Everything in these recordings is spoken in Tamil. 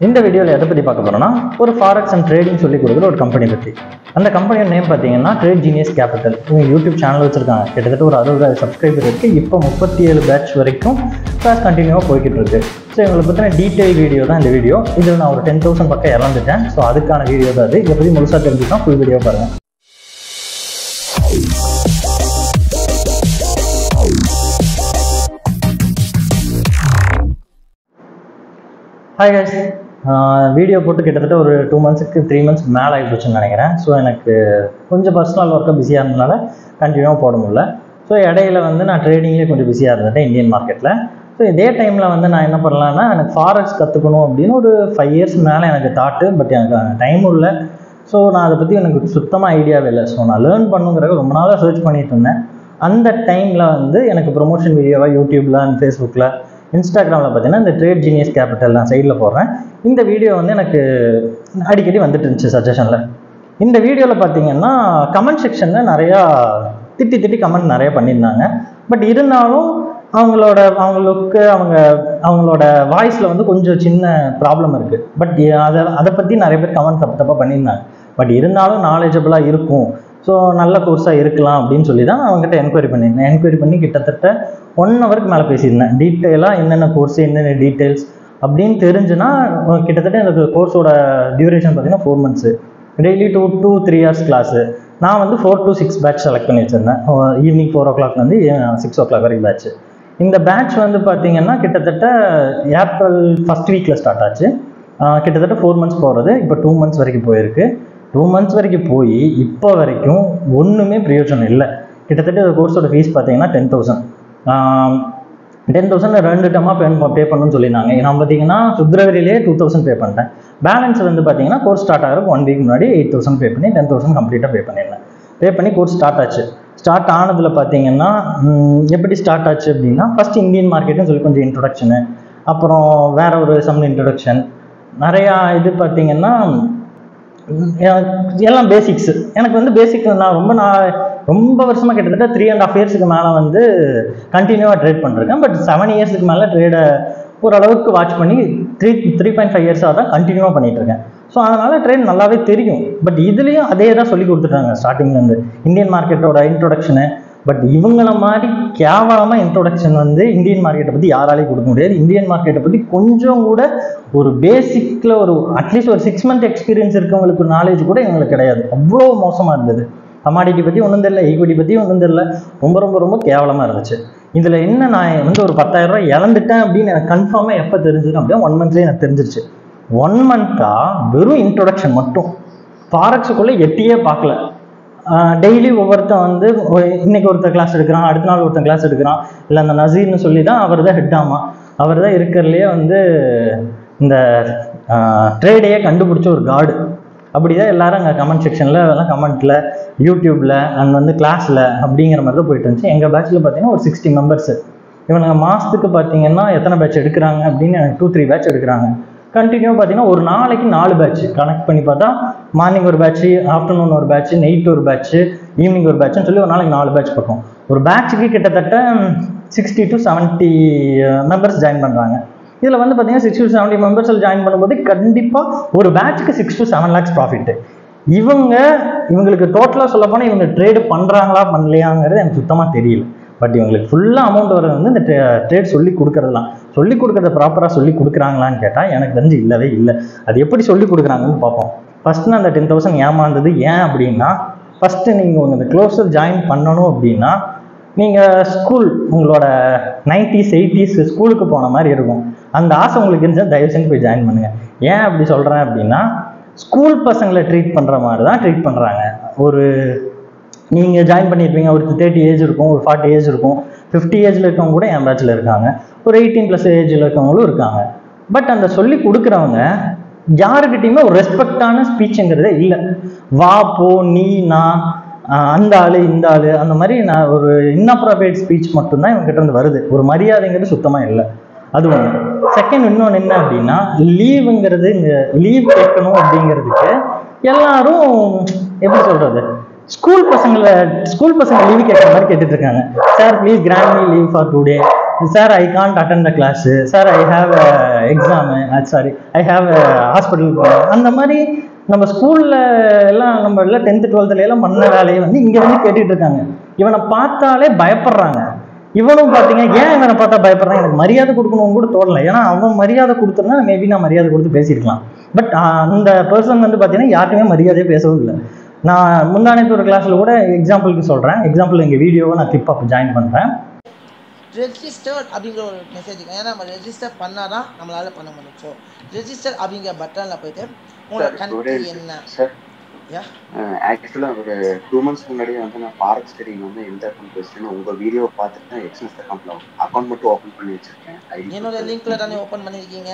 இந்த வீடியோவில் எதை பற்றி பார்க்க போகிறோம்னா ஒரு ஃபாரெக்ஸ் அண்ட் ட்ரேடிங் சொல்லி கொடுக்குற ஒரு கம்பெனி பற்றி. அந்த கம்பெனியோட நேம் பார்த்தீங்கன்னா ட்ரேட் ஜீனியஸ் கேபிட்டல். இவங்க யூடியூப் சேனல் வச்சுருக்காங்க. கிட்டத்தட்ட ஒரு 60,000 சப்ஸ்கிரைபர் இருக்குது. இப்போ 37 பேட்ச் வரைக்கும் கிளாஸ் கண்டினியூவாக போய்கிட்டு இருக்கு. ஸோ இவங்களை பற்றின டீட்டெயில் வீடியோ தான் இந்த வீடியோ. இதில் நான் ஒரு 10,000 பக்கம் இறந்துட்டேன். ஸோ அதுக்கான வீடியோ தான் அது. இதை பற்றி முழுசாக தெரிஞ்சுக்கலாம். ஃபுல் வீடியோ பாருங்கள். ஹாய் கைஸ், வீடியோ போட்டு கிட்டத்தட்ட ஒரு 2 மந்த்ஸுக்கு 3 மந்த்ஸ் மேலே ஆகிடுச்சுன்னு நினைக்கிறேன். ஸோ எனக்கு கொஞ்சம் பர்சனல் ஒர்க்காக பிஸியாக இருந்ததுனால கண்டினியூவாக போட முடியல. ஸோ இடையில நான் ட்ரேடிங்லேயே கொஞ்சம் பிஸியாக இருந்துட்டேன் இந்தியன் மார்க்கெட்டில். ஸோ இதே டைமில் நான் என்ன பண்ணலான்னா, எனக்கு ஃபாரெக்ஸ் கற்றுக்கணும் அப்படின்னு ஒரு 5 இயர்ஸ் மேலே எனக்கு தாட்டு. பட் எனக்கு டைமும் இல்லை. ஸோ நான் அதை பற்றி எனக்கு சுத்தமாக ஐடியாவே இல்லை. ஸோ நான் லேர்ன் பண்ணுங்கிறத ரொம்ப நாளாக சர்ச் பண்ணிட்டு இருந்தேன். அந்த டைமில் எனக்கு ப்ரொமோஷன் வீடியோவாக யூடியூப்பில் அண்ட் ஃபேஸ்புக்கில் இன்ஸ்டாகிராமில் பார்த்தீங்கன்னா இந்த ட்ரேட் ஜீனியஸ் கேபிட்டல் நான் சைடில் போடுறேன். இந்த வீடியோ எனக்கு அடிக்கடி வந்துட்டு இருந்துச்சு சஜஷனில். இந்த வீடியோவில் பார்த்தீங்கன்னா கமெண்ட் செக்ஷனில் நிறையா திட்டி கமெண்ட் நிறைய பண்ணியிருந்தாங்க. பட் இருந்தாலும் அவங்களோட வாய்ஸில் கொஞ்சம் சின்ன ப்ராப்ளம் இருக்குது. பட் அதை பற்றி நிறைய பேர் கமெண்ட் தப்பாக பண்ணியிருந்தாங்க. பட் இருந்தாலும் நாலேஜபிளாக இருக்கும், ஸோ நல்ல கோர்ஸாக இருக்கலாம் அப்படின்னு சொல்லி தான் அவங்ககிட்ட என்கொயரி பண்ணியிருந்தேன். என்கொயரி பண்ணி கிட்டத்தட்ட 1 ஹவருக்கு மேலே பேசியிருந்தேன். டீட்டெயிலாக என்னென்ன கோர்ஸ், என்னென்ன டீட்டெயில்ஸ் அப்படின்னு தெரிஞ்சுன்னா கிட்டத்தட்ட எனக்கு கோர்ஸோட டியூரேஷன் பார்த்தீங்கன்னா 4 months. Daily 2 to 3 hours class. நான் 4 to 6 பேட்ச் செலக்ட் பண்ணி வச்சுருந்தேன். ஈவினிங் 4 o'clock 6 o'clock வரைக்கும் பேட்ச்சு. இந்த பேட்ச் பார்த்தீங்கன்னா கிட்டத்தட்ட ஏப்ரல் ஃபஸ்ட் வீக்கில் ஸ்டார்ட் ஆச்சு. கிட்டத்தட்ட 4 மந்த்ஸ் போகிறது. இப்போ 2 மந்த்ஸ் வரைக்கும் போயிருக்கு. 2 மந்த்ஸ் வரைக்கும் போய் இப்போ வரைக்கும் ஒன்றுமே பிரயோஜனம் இல்லை. கிட்டத்தட்ட இந்த கோர்ஸோட ஃபீஸ் பார்த்தீங்கன்னா 10,000 2 டேர்மாக பே பண்ணணும்னு சொல்லியிருந்தாங்க. நான் பார்த்தீங்கன்னா பிப்ரவரியிலே 2,000 பே பண்ணிட்டேன். பேலன்ஸ் பார்த்தீங்கன்னா கோர்ஸ் ஸ்டார்ட் ஆகிறதுக்கு 1 வீக் முன்னாடி 8,000 பே பண்ணி 10,000 கம்ப்ளீட்டாக பே பண்ணியிருந்தேன். பே பண்ணி கோர்ஸ் ஸ்டார்ட் ஆச்சு. ஸ்டார்ட் ஆனதில் பார்த்தீங்கன்னா எப்படி ஸ்டார்ட் ஆச்சு அப்படின்னா, ஃபஸ்ட் இந்தியன் மார்க்கெட்டுன்னு சொல்லி கொஞ்சம் இன்ட்ரொடக்ஷனு, அப்புறம் வேற ஒரு சம் இன்ட்ரொடக்ஷன், நிறையா இது பார்த்தீங்கன்னா எல்லாம் பேசிக்ஸு. எனக்கு பேசிக் நான் ரொம்ப வருஷமாக கிட்டத்தட்ட 3.5 இயர்ஸுக்கு மேலே கண்டினியூவாக ட்ரேட் பண்ணிருக்கேன். பட் 7 இயர்ஸுக்கு மேலே ட்ரேடை ஓரளவுக்கு வாட்ச் பண்ணி 3.5 இயர்ஸாக தான் கண்டினியூவாக பண்ணிகிட்டு இருக்கேன். ஸோ அதனால் ட்ரேட் நல்லாவே தெரியும். பட் இதுலேயும் அதே தான் சொல்லி கொடுத்துட்டாங்க ஸ்டார்டிங்லேருந்து, இந்தியன் மார்க்கெட்டோட இன்ட்ரொடக்ஷனு. பட் இவங்கள மாதிரி கேவலமாக இன்ட்ரொடக்ஷன் இந்தியன் மார்க்கெட்டை பற்றி யாராலையும் கொடுக்க முடியாது. இந்தியன் மார்க்கெட்டை பற்றி கொஞ்சம் கூட ஒரு பேசிக்கில் ஒரு அட்லீஸ்ட் ஒரு 6 month எக்ஸ்பீரியன்ஸ் இருக்கவங்களுக்கு நாலேஜ் கூட இவங்களுக்கு கிடையாது. அவ்வளோ மோசமாக இருந்தது. கமாடிட்டி பற்றி ஒன்றும் தெரியல, ஈக்விட்டி பற்றி ஒன்றும் தெரியல. ரொம்ப கேவலமாக இருந்துச்சு. இதில் என்ன, நான் ஒரு 10,000 ரூபாய் இழந்துட்டேன் அப்படின்னு எனக்கு கன்ஃபார்மாக எப்போ தெரிஞ்சுது அப்படின்னா 1 monthலேயே எனக்கு தெரிஞ்சிருச்சு. 1 month-ஆக வெறும் இன்ட்ரொடக்ஷன் மட்டும். ஃபாரெக்ஸுக்குள்ளே எட்டியே பார்க்கல. டெய்லி ஒவ்வொருத்தன் இன்னைக்கு ஒருத்தர் கிளாஸ் எடுக்கிறான், அடுத்த நாள் ஒருத்தன் கிளாஸ் எடுக்கிறான். இல்லை அந்த நசீர்னு சொல்லி தான் அவர் தான் ஹெட் ஆமா, அவர் தான் இருக்கிறதுலையே இந்த ட்ரேடையே கண்டுபிடிச்ச ஒரு காடு. அப்படி தான் எல்லாரும் அங்கே கமெண்ட் செக்ஷனில் எல்லாம் கமெண்ட்டில் யூடியூப்பில் அண்ட் கிளாஸில் அப்படிங்கிற மாதிரி தான் போயிட்டு இருந்துச்சு. எங்கள் பேட்சில் பார்த்தீங்கன்னா ஒரு 60 மெம்பர்ஸு. இவங்க மாதத்துக்கு பார்த்தீங்கன்னா எத்தனை பேட்ச் எடுக்கிறாங்க அப்படின்னு எனக்கு 2-3 பேட்ச் எடுக்கிறாங்க. கண்டினியூ பார்த்தீங்கன்னா ஒரு நாளைக்கு 4 பேட்ச் கனெக்ட் பண்ணி பார்த்தா, மார்னிங் ஒரு பேட்ச்சு, ஆஃப்டர்நூன் ஒரு பேட்ச்சு, நைட் ஒரு பேட்ச்சு, ஈவினிங் ஒரு பேட்ச்னு சொல்லி ஒரு நாளைக்கு 4 பேட்ச் பக்கம். ஒரு பேட்சுக்கு கிட்டத்தட்ட 60 to 70 மெம்பர்ஸ் ஜாயின் பண்ணுறாங்க. இதில் பார்த்தீங்கன்னா 60 to 70 மெம்பர்ஸில் ஜாயின் பண்ணும்போது கண்டிப்பாக ஒரு பேட்சுக்கு 6 to 7 lakhs ப்ராஃபிட்டு. இவங்களுக்கு டோட்டலாக சொல்ல போனால் இவங்க ட்ரேடு பண்ணுறாங்களா பண்ணலையாங்கிறது எனக்கு சுத்தமாக தெரியல. பட் இவங்களுக்கு ஃபுல்லாக அமௌண்ட் வர்றது இந்த ட்ரேட் சொல்லி கொடுக்குறத ப்ராப்பராக சொல்லி கொடுக்குறாங்களான்னு கேட்டால் எனக்கு இல்லவே இல்லை. அது எப்படி சொல்லி கொடுக்குறாங்கன்னு பார்ப்போம். ஃபஸ்ட்டு அந்த 10,000 ஏமாந்தது ஏன் அப்படின்னா, ஃபஸ்ட்டு நீங்கள் இந்த க்ளோஸர் ஜாயின் பண்ணணும் அப்படின்னா நீங்கள் உங்களோட 90s 80s ஸ்கூலுக்கு போன மாதிரி இருக்கும். அந்த ஆசை உங்களுக்கு இருந்தால் தயவு செஞ்சு போய் ஜாயின் பண்ணுங்கள். ஏன் அப்படி சொல்கிறேன் அப்படின்னா, ஸ்கூல் பசங்களை ட்ரீட் பண்ணுற மாதிரி தான் ட்ரீட் பண்ணுறாங்க. நீங்கள் ஜாயின் பண்ணியிருப்பீங்க, ஒரு 30 ஏஜ் இருக்கும், ஒரு 40 ஏஜ் இருக்கும், 50 ஏஜில் இருக்கவங்க கூட என் பேட்சில் இருக்காங்க, ஒரு 18+ ஏஜில் இருக்கவங்களும் இருக்காங்க. பட் அந்த சொல்லி கொடுக்குறவங்க யாருக்கிட்டையுமே ஒரு ரெஸ்பெக்டான ஸ்பீச்சுங்கிறதே இல்லை. வா போ, நீ, நான், அந்த ஆள் இந்த ஆள், அந்த மாதிரி நான் ஒரு இன்அப்ராப்ரியேட் ஸ்பீச் மட்டும்தான் இவங்ககிட்ட இருந்து வருது. ஒரு மரியாதைங்கிறது சுத்தமாக இல்லை. அது ஒன்று. செகண்ட் இன்னொன்று என்ன அப்படின்னா, லீவுங்கிறது, இங்கே லீவ் கேட்கணும் அப்படிங்கிறதுக்கு எல்லாரும் எப்படி சொல்கிறது, ஸ்கூல் பசங்க லீவு கேட்குற மாதிரி கேட்டுட்டு இருக்காங்க. Sir please grant me leave for 2 days, sir I can't attend the class, sir I have exam, sorry I have hospital போகணும். அந்த மாதிரி நம்ம ஸ்கூல்ல எல்லாம் நம்ம எல்லாம் 10th 12th எல்லாம் பண்ண வேலையை வந்து இங்க வந்து கேட்டுட்டு இருக்காங்க. இவனை பார்த்தாலே பயப்படுறாங்க. இவனும் பார்த்தீங்க, ஏன் இவனை பார்த்தா பயப்படுறான், எனக்கு மரியாதை கொடுக்கணும்னு கூட தோணலை. ஏன்னா அவன் மரியாதை கொடுத்துருந்தா மேபி நான் மரியாதை கொடுத்து பேசியிருக்கலாம். பட் அந்த பர்சன் வந்து பார்த்தீங்கன்னா யாருக்குமே மரியாதையே பேசவும் இல்லை. நான் முந்தானத்து ஒரு கிளாஸில் கூட எக்ஸாம்பிளுக்கு சொல்கிறேன், எக்ஸாம்பிள் எங்கள் வீடியோவை நான் கிளிப் அப் ஜாயின் பண்ணுறேன். ரெஜிஸ்டர் அப்படிங்கிற ஒரு மெசேஜ், ஏன்னா நம்ம ரெஜிஸ்டர் பண்ணால் தான் நம்மளால் பண்ண முடியும். ஸோ ரெஜிஸ்டர் அப்படிங்கிற பட்டனில் போயிட்டு உங்களோட கண்ட்ரி என்ன. ஆக்சுவலாக ஒரு 2 months முன்னாடியே வந்து நான் ஃபாரெக்ஸ் ட்ரேடிங் வந்து எந்த அக்கௌண்ட் பேசுகிறேன்னு உங்கள் வீடியோ பார்த்துட்டு தான் எக்ஸ்எஸ் அக்கௌண்ட் மட்டும் ஓப்பன் பண்ணி வச்சிருக்கேன். என்னோட லிங்க்ல தானே ஓப்பன் பண்ணியிருக்கீங்க?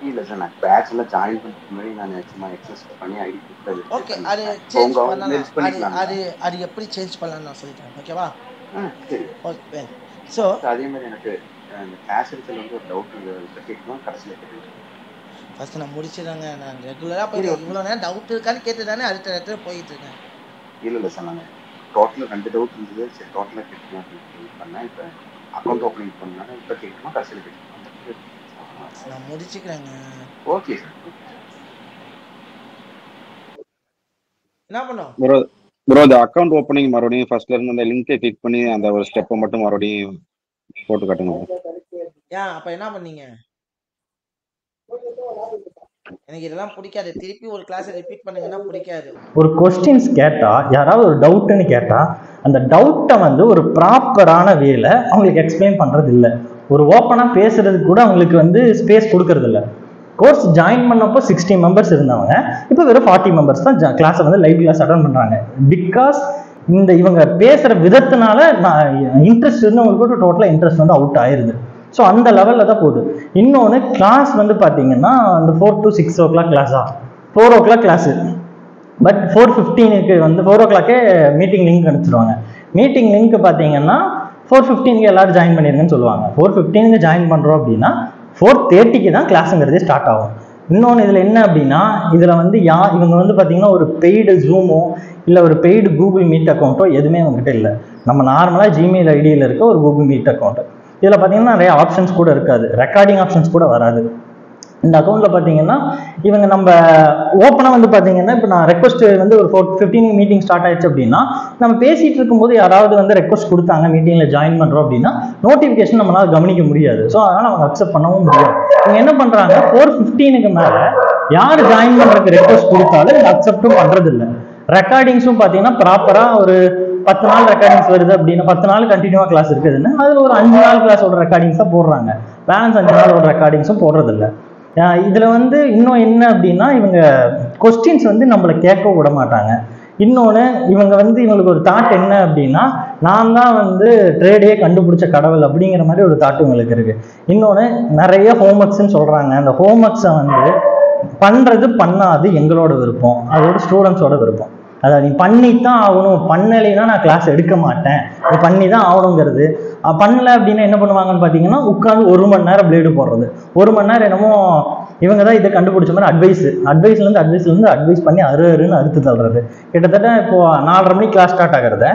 இல்லை சார், நான் பேட்ச்ல ஜாயின் பண்ணுறதுக்கு முன்னாடி நான் சும்மா எக்ஸஸ் பண்ணி ஐடி கொடுத்தது. ஓகே, அது சேஞ்ச் பண்ணலாம். அது எப்படி சேஞ்ச் பண்ணலாம்னு நான் சொல்லிட்டேன். ஓகேவா? சரி, ஓகே. ஸோ அதே மாதிரி எனக்கு அந்த கிளாஸ் எடுத்துல வந்து ஒரு டவுட் கேட்கணும், கடைசியில் கேட்கணும். ஃபர்ஸ்ட் நான் முடிச்சிடுறேங்க. நான் ரெகுலராக போய் இவ்வளோ நேரம் டவுட் இருக்கான்னு கேட்டு தானே அடுத்த இடத்துல போயிட்டு இருக்கேன். இல்லை சார், நாங்கள் டோட்டலாக 2 டவுட் இருந்தது. சரி, டோட்டலாக கேட்கணும் அப்படின்னு பண்ணேன். இப்போ அக்கௌண்ட் ஓப்பனிங் பண்ணால் இப்போ கேட்கணும், கடைசியில் கேட்கணும். நான் முடிச்சுக்கிறேங்க. Okay sir. என்ன பண்ணோம் ப்ரோ, அந்த அக்கௌண்ட் ஓப்பனிங் மறுபடியும் ஃபர்ஸ்ட்ல இருந்து அந்த லிங்கை கிளிக் பண்ணி அந்த ஒரு ஸ்டெப்பை மட்டும் மறுபடியும் போட்டு காட்டுங்க. ஏன் அப்ப என்ன பண்ணீங்க? எனக்கு இதெல்லாம் பிடிக்காது. திருப்பி ஒரு கிளாஸ் ரிப்பீட் பண்ணுங்கன்னா பிடிக்காது. ஒரு கொஸ்டின்ஸ் கேட்டா, யாராவது ஒரு டவுட்னு கேட்டா, அந்த டவுட்டை வந்து ஒரு ப்ராப்பரான வேல அவங்களுக்கு எக்ஸ்பிளைன் பண்றது இல்லை. ஒரு ஓப்பனா பேசுறதுக்கு கூட அவங்களுக்கு வந்து ஸ்பேஸ் கொடுக்கறது இல்லை. கோர்ஸ் ஜாயின் பண்ணப்போ 60 மெம்பர்ஸ் இருந்தவங்க இப்போ வெறும் 40 மெம்பர்ஸ் தான் கிளாஸை வந்து லைவ் கிளாஸ் அட்டன் பண்றாங்க. பிகாஸ் இந்த இவங்க பேசுற விதத்தினால நான் இன்ட்ரெஸ்ட் இருந்தவங்களுக்கு கூட டோட்டலாக இன்ட்ரெஸ்ட் வந்து அவுட் ஆயிருது. ஸோ அந்த லெவலில் தான் போகுது. இன்னொன்று கிளாஸ் வந்து பார்த்தீங்கன்னா அந்த 4 to 6 o'clock கிளாஸா, 4 o'clock கிளாஸு. பட் 4:15 வந்து 4 o'clock மீட்டிங் லிங்க் அனுப்பிச்சிடுவாங்க. மீட்டிங் லிங்க் பார்த்தீங்கன்னா 4:15 எல்லாரும் ஜாயின் பண்ணிருங்கன்னு சொல்லுவாங்க. 4:15 ஜாயின் பண்ணுறோம் அப்படின்னா 4:30 தான் கிளாஸுங்கிறதே ஸ்டார்ட் ஆகும். இன்னொன்று இதில் என்ன அப்படின்னா, இதில் வந்து இவங்க வந்து பார்த்தீங்கன்னா ஒரு பெய்டு ஜூமோ இல்லை ஒரு பெய்டு கூகுள் மீட் அக்கௌண்ட்டோ எதுவுமே அவங்ககிட்ட இல்லை. நம்ம நார்மலாக ஜிமெயில் ஐடியில் இருக்க ஒரு கூகுள் மீட் அக்கௌண்ட். இதில் பார்த்தீங்கன்னா நிறைய ஆப்ஷன்ஸ் கூட இருக்காது, ரெக்கார்டிங் ஆப்ஷன்ஸ் கூட வராது. இந்த அக்கௌண்ட்டில் பார்த்தீங்கன்னா இவங்க நம்ம ஓப்பனாக வந்து பார்த்தீங்கன்னா இப்போ நான் ரெக்வஸ்ட் வந்து ஒரு 4:15 மீட்டிங் ஸ்டார்ட் ஆயிடுச்சு அப்படின்னா, நம்ம பேசிகிட்டு இருக்கும்போது யாராவது வந்து ரெக்வஸ்ட் கொடுத்தாங்க மீட்டிங்கில் ஜாயின் பண்ணுறோம் அப்படின்னா நோட்டிஃபிகேஷன் நம்மளால் கவனிக்க முடியாது. ஸோ அதனால் அவங்க அக்செப்ட் பண்ணவும் முடியாது. இவங்க என்ன பண்ணுறாங்க, 4:15 மேலே யார் ஜாயின் பண்ணுறதுக்கு ரெக்வஸ்ட் கொடுத்தாலும் இவங்க அக்செப்டும் பண்ணுறது இல்லை. ரெக்கார்டிங்ஸும் பார்த்தீங்கன்னா ப்ராப்பராக ஒரு 10 நாள் ரெக்கார்டிங்ஸ் வருது அப்படின்னா, 10 நாள் கண்டினியூவாக கிளாஸ் இருக்குதுன்னு அதில் ஒரு 5 நாள் கிளாஸோட ரெக்கார்டிங்ஸ் தான் போடுறாங்க. பேலன்ஸ் 5 நாளோட ரெக்கார்டிங்ஸும் போடுறதில்லை. இதில் வந்து இன்னும் என்ன அப்படின்னா, இவங்க கொஸ்டின்ஸ் வந்து நம்மளை கேட்க விட மாட்டாங்க. இன்னொன்று இவங்க வந்து இவங்களுக்கு ஒரு தாட் என்ன அப்படின்னா, நான் தான் வந்து ட்ரேடே கண்டுபிடிச்ச கடவுள் அப்படிங்கிற மாதிரி ஒரு தாட் இவங்களுக்கு இருக்கு. இன்னொன்று நிறைய ஹோம்ஒர்க்ஸ்ன்னு சொல்கிறாங்க. அந்த ஹோம்ஒர்க்ஸை வந்து பண்ணுறது பண்ணாது எங்களோட விருப்பம், அதோட ஸ்டூடெண்ட்ஸோட விருப்பம். அதை நீ பண்ணித்தான் ஆகணும், பண்ணலைன்னா நான் கிளாஸ் எடுக்க மாட்டேன், நீ பண்ணி தான் ஆகணுங்கிறது. பண்ணல அப்படின்னா என்ன பண்ணுவாங்கன்னு பார்த்தீங்கன்னா, உட்காந்து 1 மணி நேரம் பிளேடு போடுறது, 1 மணி நேரம் என்னமோ இவங்க தான் இதை கண்டுபிடிச்ச மாதிரி அட்வைஸ்லேருந்து அட்வைஸ் பண்ணி அருன்னு அறுத்து தள்ளுறது. கிட்டத்தட்ட இப்போ 4:30 மணிக்கு கிளாஸ் ஸ்டார்ட் ஆகிறத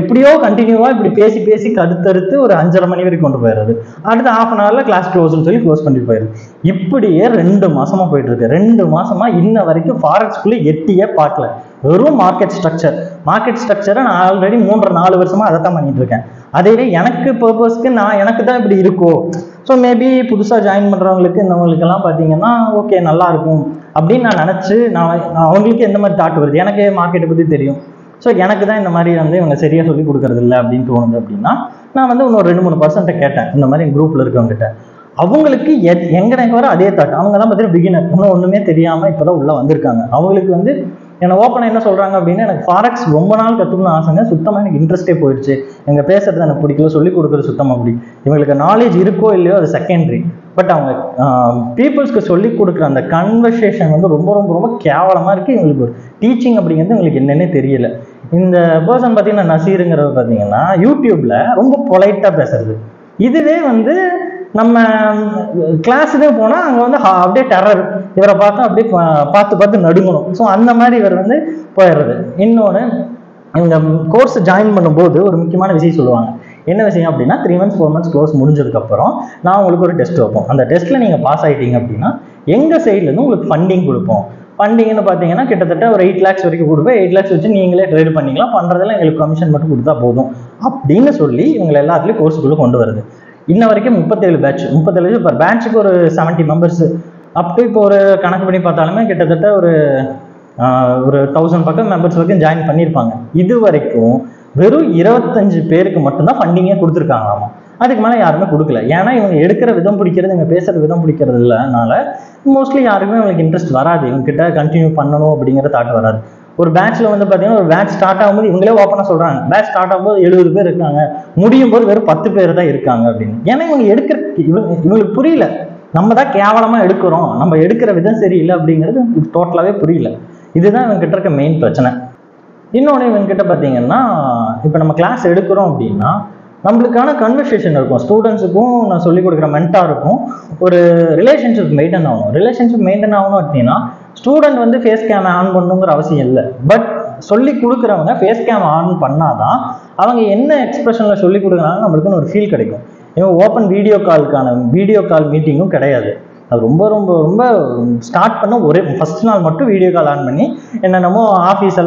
எப்படியோ கண்டினியூவாக இப்படி பேசி கடுத்தறுத்து ஒரு 5:30 மணி வரைக்கும் கொண்டு போயிடுறது. அடுத்த 1/2 an hourல கிளாஸ் க்ளோஸ்ன்னு சொல்லி க்ளோஸ் பண்ணிட்டு போயிடுது. இப்படியே 2 மாசமா போயிட்டு இருக்கு. 2 மாசமா இன்ன வரைக்கும் ஃபாரெக்ஸ்குள்ளே எட்டியே பார்க்கல. வெறும் மார்க்கெட் ஸ்ட்ரக்சரை நான் ஆல்ரெடி 3-4 வருஷமா அதை தான் பண்ணிட்டு இருக்கேன். அதே எனக்கு பர்பஸ்க்கு எனக்கு தான் இப்படி இருக்கோ. ஸோ மேபி புதுசாக ஜாயின் பண்ணுறவங்களுக்கு இந்தவங்களுக்கெல்லாம் பார்த்தீங்கன்னா ஓகே நல்லா இருக்கும் அப்படின்னு நான் நினச்சி நான் அவங்களுக்கு எந்த மாதிரி தாட் வருது, எனக்கு மார்க்கெட்டை பற்றி தெரியும். ஸோ எனக்கு தான் இந்த மாதிரி வந்து இவங்க சரியாக சொல்லி கொடுக்கறது இல்லை அப்படின்னு தோணுது அப்படின்னா, நான் வந்து இன்னொரு 2-3% கேட்டேன் இந்த மாதிரி குரூப்பில் இருக்கவங்ககிட்ட. அவங்களுக்கு எங்கே வர அதே தாட். அவங்க தான் பார்த்தீங்கன்னா பிகினர், இன்னும் ஒன்றுமே தெரியாமல் இப்போ தான் உள்ளே வந்திருக்காங்க. அவங்களுக்கு வந்து என்னை ஓப்பனாக என்ன சொல்கிறாங்க அப்படின்னா, எனக்கு ஃபாரெக்ஸ் ரொம்ப நாள் கற்றுக்கணும்னு ஆசைங்க, சுத்தமாக எனக்கு இன்ட்ரெஸ்டே போயிடுச்சு, எங்கள் பேசுறது எனக்கு பிடிக்கல, சொல்லிக் கொடுக்குறது சுத்தமாக பிடிக்கும். இவங்களுக்கு நாலேஜ் இருக்கோ இல்லையோ அது செகண்டரி. பட் அவங்க பீப்புள்ஸ்க்கு சொல்லிக் கொடுக்குற அந்த கன்வர்சேஷன் வந்து ரொம்ப ரொம்ப ரொம்ப கேவலமாக இருக்குது. இவங்களுக்கு ஒரு டீச்சிங் அப்படிங்கிறது இவங்களுக்கு என்னென்னே தெரியல. இந்த பர்சன் பார்த்தீங்கன்னா நசீருங்கிறது பார்த்தீங்கன்னா யூடியூப்பில் ரொம்ப பொலைட்டாக பேசுறது. இதுவே வந்து நம்ம கிளாஸுக்கே போனால் அங்கே வந்து அப்படியே டெரர், இவரை பார்த்தா அப்படியே பார்த்து நடுங்கணும். ஸோ அந்த மாதிரி இவர் வந்து போயிடுறது. இன்னொன்று இவங்க கோர்ஸ் ஜாயின் பண்ணும்போது ஒரு முக்கியமான விஷயம் சொல்லுவாங்க, என்ன விஷயம் அப்படின்னா 3 months 4 months க்ளோஸ் முடிஞ்சதுக்கப்புறம் நான் உங்களுக்கு ஒரு டெஸ்ட் வைப்போம். அந்த டெஸ்ட்டில் நீங்கள் பாஸ் ஆகிட்டீங்க அப்படின்னா எங்கள் சைட்லேருந்து உங்களுக்கு ஃபண்டிங் கொடுப்போம். ஃபண்டிங்னு பார்த்தீங்கன்னா கிட்டத்தட்ட ஒரு 8 lakhs வரைக்கும் கொடுப்பேன். 8 lakhs வச்சு நீங்களே ட்ரேட் பண்ணிக்கலாம், பண்ணுறதெல்லாம் எங்களுக்கு கமிஷன் மட்டும் கொடுத்தா போதும் அப்படின்னு சொல்லி இவங்க எல்லாத்துலேயும் கோர்ஸுக்குள்ளே கொண்டு வருது. இன்ன வரைக்கும் 37 பேட்ச், 37 இப்போ பேட்சுக்கு ஒரு 70 மெம்பர்ஸ் அப் டு இப்போ ஒரு கணக்கு பண்ணி பார்த்தாலுமே கிட்டத்தட்ட ஒரு 1000 பக்கம் மெம்பர்ஸ் வரைக்கும் ஜாயின் பண்ணியிருப்பாங்க. இது வரைக்கும் வெறும் 25 பேருக்கு மட்டும்தான் ஃபண்டிங்கே கொடுத்துருக்காங்களாமா. அதுக்கு மேலே யாருமே கொடுக்கல. ஏன்னா இவங்க எடுக்கிற விதம் பிடிக்கிறது, இவங்க பேசுகிற விதம் பிடிக்கிறது இல்லைனால மோஸ்ட்லி யாருக்குமே அவங்களுக்கு இன்ட்ரெஸ்ட் வராது, இவங்ககிட்ட கண்டினியூ பண்ணணும் அப்படிங்கிற தாட் வராது. ஒரு பேட்சில் வந்து பார்த்தீங்கன்னா ஒரு பேட்ச் ஸ்டார்ட் ஆகும்போது இவங்களே ஓப்பனாக சொல்கிறாங்க, பேட்ச் ஸ்டார்ட் ஆகும்போது 70 பேர் இருக்காங்க, முடியும் போது வெறும் 10 பேர் தான் இருக்காங்க அப்படின்னு. ஏன்னா இவங்க எடுக்கிற இவங்களுக்கு புரியல, நம்ம தான் கேவலமாக எடுக்கிறோம், நம்ம எடுக்கிற விதம் சரியில்லை அப்படிங்கிறது டோட்டலாகவே புரியல. இதுதான் இவங்ககிட்ட இருக்க மெயின் பிரச்சனை. இன்னொன்று இவங்ககிட்ட பார்த்தீங்கன்னா இப்போ நம்ம கிளாஸ் எடுக்கிறோம் அப்படின்னா நம்மளுக்கான கன்வர்சேஷன் இருக்கும், ஸ்டூடெண்ட்ஸுக்கும் நான் சொல்லிக் கொடுக்குற மென்டாருக்கும் ஒரு ரிலேஷன்ஷிப் மெயின்டைன் ஆகணும். ரிலேஷன்ஷிப் மெயின்டைன் ஆகணும் அப்படின்னா ஸ்டூடெண்ட் வந்து ஃபேஸ் கேம் ஆன் பண்ணணுங்கிற அவசியம் இல்லை. பட் சொல்லி கொடுக்குறவங்க ஃபேஸ் கேம் ஆன் பண்ணாதான் அவங்க என்ன எக்ஸ்பிரஷனில் சொல்லி கொடுக்குறாங்க நம்மளுக்குன்னு ஒரு ஃபீல் கிடைக்கும். இவங்க ஓப்பன் வீடியோ கால் மீட்டிங்கும் கிடையாது. அது ரொம்ப ரொம்ப ரொம்ப ஸ்டார்ட் பண்ண ஒரே ஃபர்ஸ்ட் நாள் மட்டும் வீடியோ கால் ஆன் பண்ணி என்னென்னமோ ஆஃபீஸ்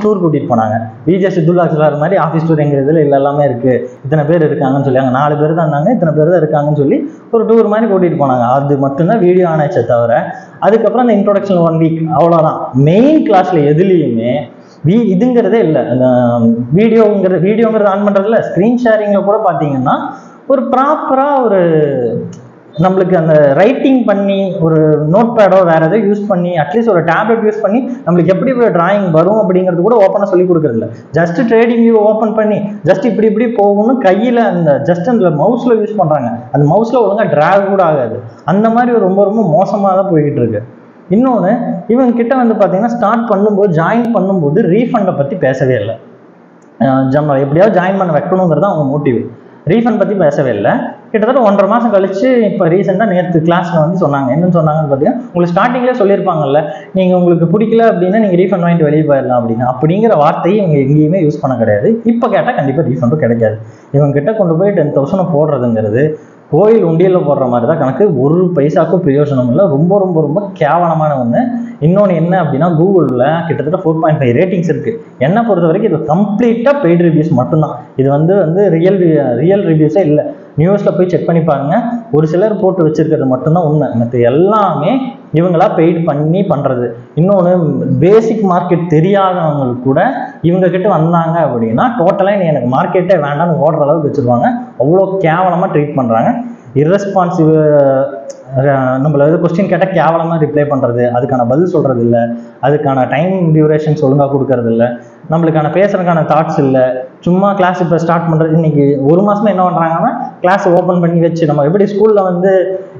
டூர் கூட்டிகிட்டு போனாங்க. விஜே சித்துல்லா சார் மாதிரி ஆஃபீஸ் டூர் எங்கள் இதில் எல்லாமே இருக்குது, இத்தனை பேர் இருக்காங்கன்னு சொல்லி, அங்கே 4 பேர் தான் இருந்தாங்க, இத்தனை பேர் தான் இருக்காங்கன்னு சொல்லி ஒரு டூர் மாதிரி கூட்டிகிட்டு போனாங்க. அது மட்டும்தான் வீடியோ ஆன் ஆச்சே தவிர அதுக்கப்புறம் அந்த இன்ட்ரோடக்ஷன் 1 week அவ்வளோதான். மெயின் கிளாஸில் எதுலேயுமே இதுங்கிறதே இல்லை. அந்த வீடியோங்கிறது ஆன் பண்ணுறதுல ஸ்க்ரீன் ஷேரிங்கில் கூட பார்த்தீங்கன்னா ஒரு ப்ராப்பராக ஒரு நம்மளுக்கு அந்த ரைட்டிங் பண்ணி ஒரு நோட் பேடோ வேறு எதோ யூஸ் பண்ணி அட்லீஸ்ட் ஒரு டேப்லெட் யூஸ் பண்ணி நம்மளுக்கு எப்படி ஒரு டிராயிங் வரும் அப்படிங்கிறது கூட ஓப்பனாக சொல்லி கொடுக்குறதில்ல. ஜஸ்ட் ட்ரேடிங் வியூ ஓப்பன் பண்ணி ஜஸ்ட் இப்படி போகணும், கையில் அந்த ஜஸ்ட் அந்த மவுஸில் யூஸ் பண்ணுறாங்க, அந்த மவுஸில் ஒழுங்காக ட்ராக் கூட ஆகாது. அந்த மாதிரி ரொம்ப ரொம்ப மோசமாக தான் போய்கிட்டு இருக்கு. இன்னொன்று இவங்க கிட்ட வந்து பார்த்தீங்கன்னா ஸ்டார்ட் பண்ணும்போது ஜாயின் பண்ணும்போது ரீஃபண்டை பற்றி பேசவே இல்லை. எப்படியாவது ஜாயின் பண்ண வைக்கணுங்கிறது அவங்க மோட்டிவ். ரீஃபண்ட் பற்றி பேசவே இல்லை. கிட்டத்தட்ட 1.5 மாதம் கழிச்சு இப்போ ரீசெண்டாக நேற்று கிளாஸில் வந்து சொன்னாங்க. என்னன்னு சொன்னாங்கன்னு பார்த்தீங்கன்னா உங்களுக்கு ஸ்டார்டிங்லேயே சொல்லியிருப்பாங்கல்ல, நீங்கள் உங்களுக்கு பிடிக்கல அப்படின்னா நீங்கள் ரீஃபண்ட் வாங்கிட்டு வெளியே போயிடலாம் அப்படிங்கிற வார்த்தையை இவங்க எங்கேயுமே யூஸ் பண்ண கிடையாது. இப்போ கேட்டால் கண்டிப்பாக ரீஃபண்டும் கிடைக்காது. இவங்க கிட்ட கொண்டு போய் 10,000 போடுறதுங்கிறது கோயில் உண்டியலில் போடுற மாதிரி தான் கணக்கு. ஒரு பைசாக்கும் பிரயோஜனம் இல்லை. ரொம்ப ரொம்ப ரொம்ப கேவலமான ஒன்று. இன்னொன்று என்ன அப்படின்னா கூகுளில் கிட்டத்தட்ட 4.5 ரேட்டிங்ஸ் இருக்குது. என்னை பொறுத்த வரைக்கும் இது கம்ப்ளீட்டாக பெய்டு ரிவ்யூஸ் மட்டும்தான். இது வந்து ரியல் ரிவ்யூஸே இல்லை. நியூஸில் போய் செக் பண்ணி பாருங்க, ஒரு சிலர் போட்டு வச்சிருக்கிறது மட்டும்தான் உண்மை, மற்ற எல்லாமே இவங்களா பெய்ட் பண்ணி பண்ணுறது. இன்னொன்று பேசிக் மார்க்கெட் தெரியாதவங்களுக்கு கூட இவங்க கிட்ட வந்தாங்க அப்படின்னா டோட்டலாக நீ எனக்கு மார்க்கெட்டே வேண்டாம்னு ஓடுற அளவுக்கு வச்சுருவாங்க. அவ்வளோ கேவலமாக ட்ரீட் பண்ணுறாங்க. இர்ரெஸ்பான்சிவ், நம்மள எது கொஸ்டின் கேட்டால் கேவலமாக ரிப்ளை பண்ணுறது, அதுக்கான பதில் சொல்கிறது இல்லை, அதுக்கான டைம் டியூரேஷன்ஸ் ஒழுங்காக கொடுக்கறது இல்லை, நம்மளுக்கான பேசுறதுக்கான தாட்ஸ் இல்லை. சும்மா கிளாஸ் இப்போ ஸ்டார்ட் பண்ணுறது. இன்னைக்கு 1 மாதமாக என்ன பண்ணுறாங்கன்னா கிளாஸ் ஓப்பன் பண்ணி வச்சு நம்ம எப்படி ஸ்கூலில் வந்து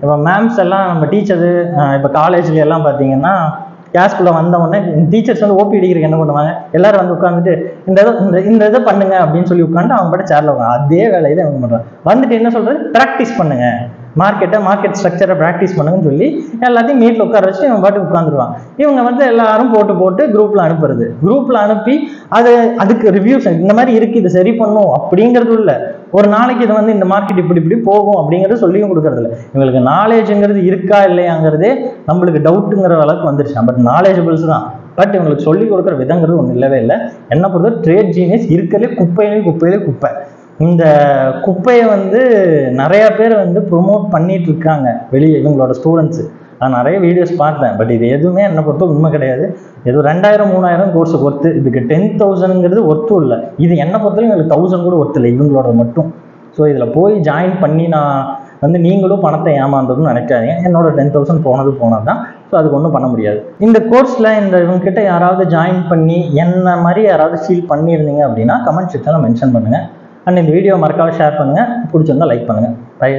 இப்போ மேம்ஸ் எல்லாம் நம்ம டீச்சரு இப்போ காலேஜ்ல எல்லாம் பார்த்தீங்கன்னா கிளாஸ்க்குள்ளே வந்த உடனே டீச்சர்ஸ் வந்து ஓபி அடிக்கிறதுக்கு என்ன பண்ணுவாங்க, எல்லாரும் வந்து உட்காந்துட்டு இந்த இதை பண்ணுங்க அப்படின்னு சொல்லி உட்காந்து அவங்க பாட்டு சேர்ல உட்காந்து அதே வேலையை தான் இவங்க பண்ணுறாங்க. வந்துட்டு என்ன சொல்றது, ப்ராக்டிஸ் பண்ணுங்க, மார்க்கெட் ஸ்ட்ரக்சரை ப்ராக்டிஸ் பண்ணுங்கன்னு சொல்லி எல்லாத்தையும் மீட்டில் உட்கார வச்சு இவங்க பாட்டு உட்காந்துருவாங்க. இவங்க வந்து எல்லாரும் போட்டு குரூப்பில் அனுப்புறது. குரூப்பில் அனுப்பி அதுக்கு ரிவ்யூஸ் இந்த மாதிரி இருக்குது, இது சரி பண்ணும் அப்படிங்கிறது இல்லை. ஒரு நாளைக்கு இது வந்து இந்த மார்க்கெட் இப்படி போகும் அப்படிங்கிறது சொல்லியும் கொடுக்கறது இல்லை. இவங்களுக்கு நாலேஜுங்கிறது இருக்கா இல்லையாங்கிறதே நம்மளுக்கு டவுட்டுங்கிற அளவுக்கு வந்துருச்சு. பட் நாலேஜபிள்ஸ் தான். பட் இவங்களுக்கு சொல்லி கொடுக்குற விதங்கிறது ஒன்றும் இல்லவே இல்லை. என்ன பொறுத்த ட்ரேட் ஜீனியஸ் இருக்கிறதே குப்பையிலே குப்பை. இந்த குப்பையை வந்து நிறைய பேர் வந்து ப்ரொமோட் பண்ணிட்டு இருக்காங்க வெளியே, இவங்களோட ஸ்டூடெண்ட்ஸு. நான் நிறைய வீடியோஸ் பார்த்தேன். பட் இது எதுவுமே என்னை பொறுத்த உண்மை கிடையாது. ஏதோ 2000-3000 கோர்ஸுக்கு ஒர்த்து, இதுக்கு 10,000ங்கிறது ஒர்த்தும் இல்லை. இது என்னை பொறுத்தவரை எங்களுக்கு 1000 கூட ஒர்த்து இல்லை இவங்களோட மட்டும். ஸோ இதில் போய் ஜாயின் பண்ணி நான் வந்து நீங்களும் பணத்தை ஏமாந்ததுன்னு நினைக்காதீங்க. என்னோட 10,000 போனது தான். ஸோ அதுக்கு ஒன்றும் பண்ண முடியாது. இந்த கோர்ஸில் இவங்ககிட்ட யாராவது ஜாயின் பண்ணி என்ன மாதிரி யாராவது ஃபீல் பண்ணியிருந்தீங்க அப்படின்னா கமெண்ட் செக்ஷனில் மென்ஷன் பண்ணுங்கள். அண்ட் இந்த வீடியோ மறக்காம ஷேர் பண்ணுங்கள். பிடிச்சிருந்தா லைக் பண்ணுங்கள். பை.